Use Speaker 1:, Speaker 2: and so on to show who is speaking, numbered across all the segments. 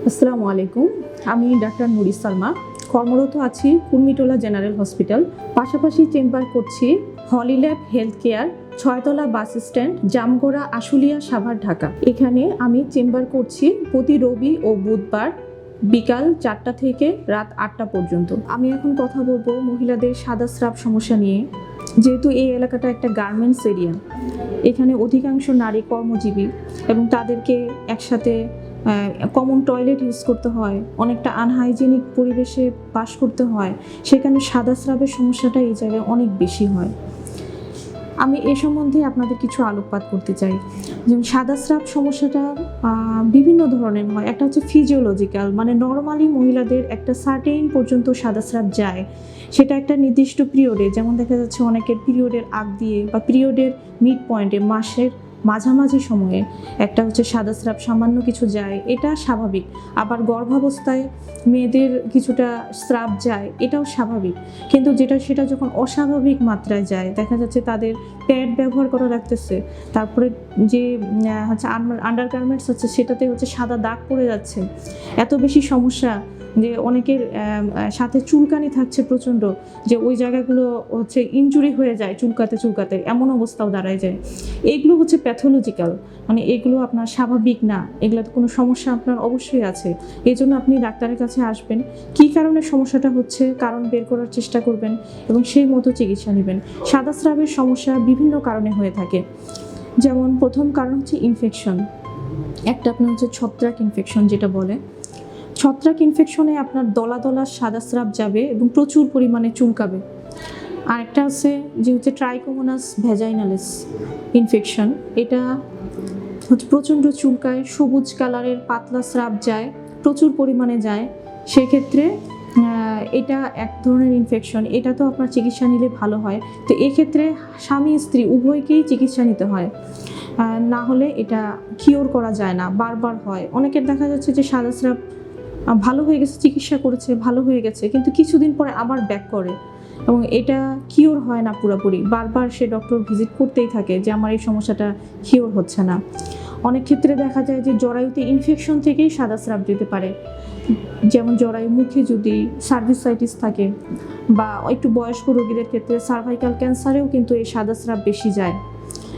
Speaker 1: আসসালামু আলাইকুম। আমি ডাক্তার নুরি সালমা, কর্মরত আছি কুর্মিটোলা জেনারেল হসপিটাল। পাশাপাশি চেম্বার করছি হলিল্যাব হেলথ কেয়ার, 6তলা বাস স্ট্যান্ড, জামগড়া, আশুলিয়া, সাভার, ঢাকা। এখানে আমি চেম্বার করছি প্রতি রবি ও বুধবার বিকাল 4টা থেকে রাত 8টা পর্যন্ত। আমি এখন কথা বলবো মহিলাদের সাদা স্রাব সমস্যা নিয়ে। যেহেতু এই এলাকাটা একটা গার্মেন্টস এরিয়া, এখানে অধিকাংশ নারী কর্মজীবী এবং তাদেরকে একসাথে কমন টয়লেট ইউজ করতে হয়, অনেকটা আনহাইজেনিক পরিবেশে বাস করতে হয়, সেখানে সাদা স্রাবের সমস্যাটা এই জায়গায় অনেক বেশি হয়। আমি এ সম্বন্ধে আপনাদের কিছু আলোকপাত করতে চাই। যেমন সাদা স্রাব সমস্যাটা বিভিন্ন ধরনের হয়। একটা হচ্ছে ফিজিওলজিক্যাল, মানে নর্মালি মহিলাদের একটা সার্টেইন পর্যন্ত সাদা স্রাব যায়, সেটা একটা নির্দিষ্ট পিরিয়ডে, যেমন দেখা যাচ্ছে অনেকের পিরিয়ডের আগ দিয়ে বা পিরিয়ডের মিড পয়েন্টে, মাসের মাঝামাঝি সময়ে একটা হচ্ছে সাদা স্রাব সামান্য কিছু যায়, এটা স্বাভাবিক। আবার গর্ভাবস্থায় মেয়েদের কিছুটা স্রাব যায়, এটাও স্বাভাবিক। কিন্তু সেটা যখন অস্বাভাবিক মাত্রায় যায়, দেখা যাচ্ছে তাদের প্যাড ব্যবহার করা লাগতেছে, তারপরে যে হচ্ছে আন্ডারগার্মেন্টস হচ্ছে সেটাতে হচ্ছে সাদা দাগ পড়ে যাচ্ছে, এত বেশি সমস্যা যে অনেকের সাথে চুলকানি থাকছে প্রচণ্ড, যে ওই জায়গাগুলো হচ্ছে ইনজুরি হয়ে যায় চুলকাতে এমন অবস্থাও দাঁড়ায় যায়। এইগুলো হচ্ছে প্যাথোলজিক্যাল, মানে এগুলো আপনার স্বাভাবিক না, এগুলোতে কোনো সমস্যা আপনার অবশ্যই আছে। এই জন্য আপনি ডাক্তারের কাছে আসবেন, কী কারণে সমস্যাটা হচ্ছে কারণ বের করার চেষ্টা করবেন এবং সেই মতো চিকিৎসা নেবেন। সাদা স্রাবের সমস্যা বিভিন্ন কারণে হয়ে থাকে। যেমন প্রথম কারণ হচ্ছে ইনফেকশন। একটা আপনার হচ্ছে ছত্রাক ইনফেকশন, যেটা বলে ছত্রাক ইনফেকশনে আপনার দলা দলা সাদা স্রাব যাবে এবং প্রচুর পরিমাণে চুলকাবে। আরেকটা আছে যে হচ্ছে ট্রাইকোমোনাস ভ্যাজাইনালিস ইনফেকশন, এটা হচ্ছে প্রচণ্ড চুলকায়, সবুজ কালারের পাতলা স্রাব যায়, প্রচুর পরিমাণে যায়। সেক্ষেত্রে এটা এক ধরনের ইনফেকশন, এটা তো আপনার চিকিৎসা নিলে ভালো হয়। তো এক্ষেত্রে স্বামী স্ত্রী উভয়কেই চিকিৎসা নিতে হয়, না হলে এটা কিওর করা যায় না, বারবার হয়। অনেকের দেখা যাচ্ছে যে সাদা স্রাব ভালো হয়ে গেছে, চিকিৎসা করেছে, ভালো হয়ে গেছে, কিন্তু কিছুদিন পরে আবার ব্যাক করে এবং এটা কিওর হয় না পুরোপুরি। বারবার সে ডক্টর ভিজিট করতেই থাকে যে আমার এই সমস্যাটা কিওর হচ্ছে না। অনেক ক্ষেত্রে দেখা যায় যে জরায়ুতে ইনফেকশন থেকেই সাদা স্রাব যেতে পারে। যেমন জরায়ু মুখে যদি সার্ভিসাইটিস থাকে, বা একটু বয়স্ক রোগীদের ক্ষেত্রে সার্ভাইকাল ক্যান্সারেও কিন্তু এই সাদা স্রাব বেশি যায়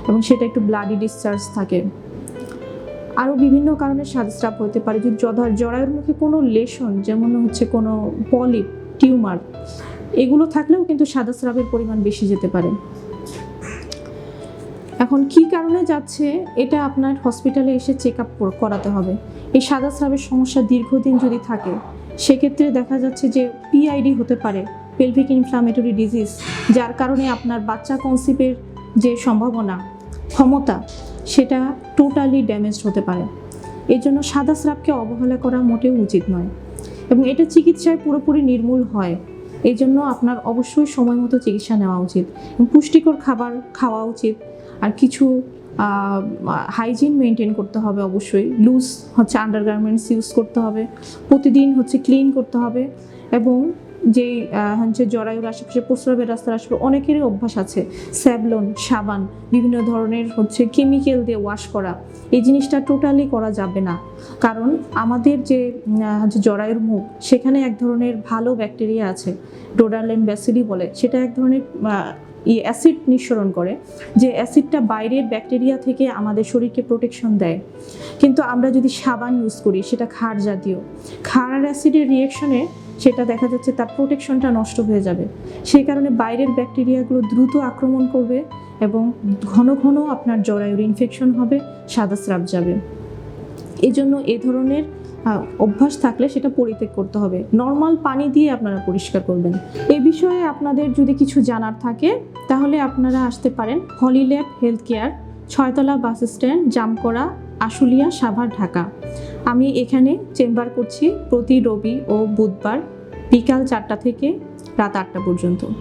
Speaker 1: এবং সেটা একটু ব্লাডি ডিসচার্জ থাকে। আরও বিভিন্ন কারণে সাদা স্রাব হতে পারে। যদি জরায়ুর মুখে কোনো লেশন, যেমন হচ্ছে কোনো পলিপ, টিউমার, এগুলো থাকলেও কিন্তু সাদা স্রাবের পরিমাণ বেশি যেতে পারে। এখন কি কারণে যাচ্ছে এটা আপনার হসপিটালে এসে চেক আপ করাতে হবে। এই সাদা স্রাবের সমস্যা দীর্ঘদিন যদি থাকে, সেক্ষেত্রে দেখা যাচ্ছে যে পিআইডি হতে পারে, পেলভিক ইনফ্লামেটরি ডিজিজ, যার কারণে আপনার বাচ্চা কনসিভের যে সম্ভাবনা, ক্ষমতা, সেটা টোটালি ড্যামেজড হতে পারে। এই জন্য সাদা স্রাবকে অবহেলা করা মোটেও উচিত নয় এবং এটা চিকিৎসায় পুরোপুরি নির্মূল হয়। এই জন্য আপনার অবশ্যই সময় মতো চিকিৎসা নেওয়া উচিত এবং পুষ্টিকর খাবার খাওয়া উচিত। আর কিছু হাইজিন মেনটেন করতে হবে অবশ্যই। লুজ হচ্ছে আন্ডারগার্মেন্টস ইউজ করতে হবে, প্রতিদিন হচ্ছে ক্লিন করতে হবে। এবং যেই হচ্ছে জরায়ুর আশেপাশে, প্রস্রাবের রাস্তার আশেপাশে অনেকেরই অভ্যাস আছে স্যাভলন, সাবান, বিভিন্ন ধরনের হচ্ছে কেমিক্যাল দিয়ে ওয়াশ করা, এই জিনিসটা টোটালি করা যাবে না। কারণ আমাদের যে জরায়ুর মুখ, সেখানে এক ধরনের ভালো ব্যাকটেরিয়া আছে, ডোডারল্যান্ড ব্যাসিলি বলে, সেটা এক ধরনের অ্যাসিড নিঃসরণ করে, যে অ্যাসিডটা বাইরের ব্যাকটেরিয়া থেকে আমাদের শরীরকে প্রোটেকশন দেয়। কিন্তু আমরা যদি সাবান ইউজ করি, সেটা ক্ষার জাতীয়, ক্ষার আর অ্যাসিডের রিয়েকশনে সেটা দেখা যাচ্ছে তার প্রোটেকশনটা নষ্ট হয়ে যাবে। সেই কারণে বাইরের ব্যাকটেরিয়াগুলো দ্রুত আক্রমণ করবে এবং ঘন ঘন আপনার জরায়ুর ইনফেকশন হবে, সাদা স্রাব যাবে। এই জন্য এ ধরনের অভ্যাস থাকলে সেটা পরিত্যাগ করতে হবে। নর্মাল পানি দিয়ে আপনারা পরিষ্কার করবেন। এই বিষয়ে আপনাদের যদি কিছু জানার থাকে তাহলে আপনারা আসতে পারেন হলিল্যাব হেলথ কেয়ার, 6তলা বাস স্ট্যান্ড, জামগড়া, আশুলিয়া, সাভার, ঢাকা। আমি এখানে চেম্বার করছি প্রতি রবি ও বুধবার বিকাল 4টা থেকে রাত 8টা পর্যন্ত।